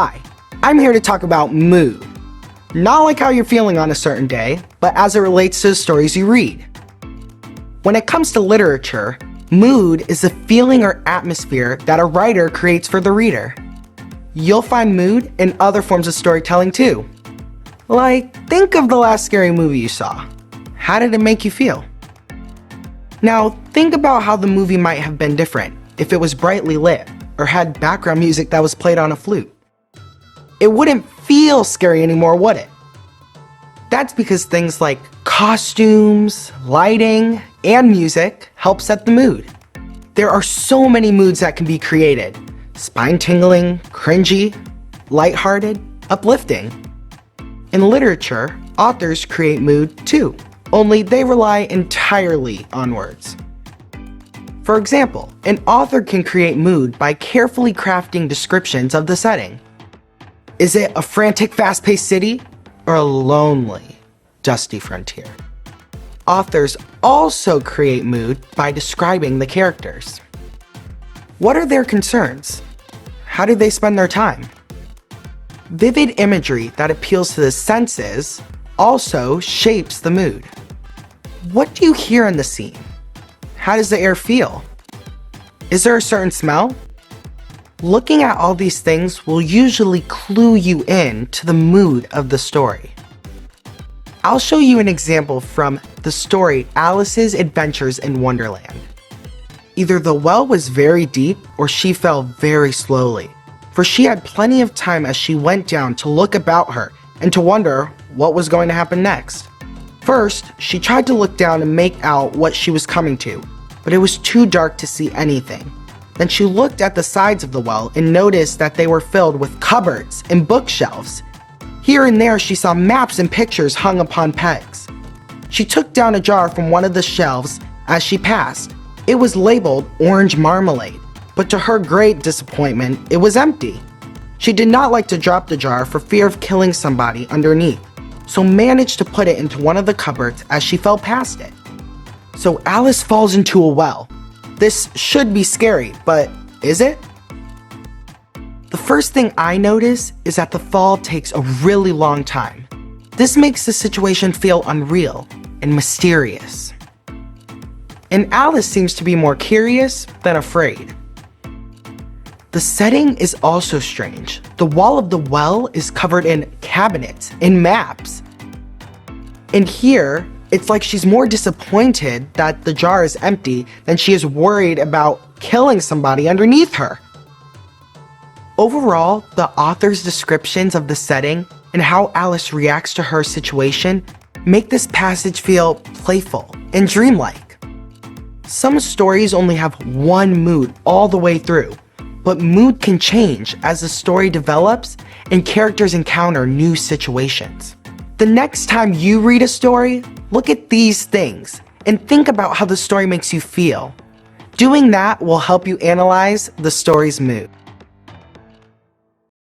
Hi, I'm here to talk about mood. Not like how you're feeling on a certain day, but as it relates to the stories you read. When it comes to literature, mood is the feeling or atmosphere that a writer creates for the reader. You'll find mood in other forms of storytelling too. Like, think of the last scary movie you saw. How did it make you feel? Now, think about how the movie might have been different if it was brightly lit or had background music that was played on a flute. It wouldn't feel scary anymore, would it? That's because things like costumes, lighting, and music help set the mood. There are so many moods that can be created: spine-tingling, cringy, lighthearted, uplifting. In literature, authors create mood too, only they rely entirely on words. For example, an author can create mood by carefully crafting descriptions of the setting. Is it a frantic, fast-paced city or a lonely, dusty frontier? Authors also create mood by describing the characters. What are their concerns? How do they spend their time? Vivid imagery that appeals to the senses also shapes the mood. What do you hear in the scene? How does the air feel? Is there a certain smell? Looking at all these things will usually clue you in to the mood of the story. I'll show you an example from the story Alice's Adventures in Wonderland. Either the well was very deep or she fell very slowly, for she had plenty of time as she went down to look about her and to wonder what was going to happen next. First, she tried to look down and make out what she was coming to, but it was too dark to see anything. Then she looked at the sides of the well and noticed that they were filled with cupboards and bookshelves. Here and there she saw maps and pictures hung upon pegs. She took down a jar from one of the shelves as she passed. It was labeled orange marmalade, but to her great disappointment, it was empty. She did not like to drop the jar for fear of killing somebody underneath, so managed to put it into one of the cupboards as she fell past it. So Alice falls into a well. This should be scary, but is it? The first thing I notice is that the fall takes a really long time. This makes the situation feel unreal and mysterious. And Alice seems to be more curious than afraid. The setting is also strange. The wall of the well is covered in cabinets and maps. And here, it's like she's more disappointed that the jar is empty than she is worried about killing somebody underneath her. Overall, the author's descriptions of the setting and how Alice reacts to her situation make this passage feel playful and dreamlike. Some stories only have one mood all the way through, but mood can change as the story develops and characters encounter new situations. The next time you read a story, look at these things and think about how the story makes you feel. Doing that will help you analyze the story's mood.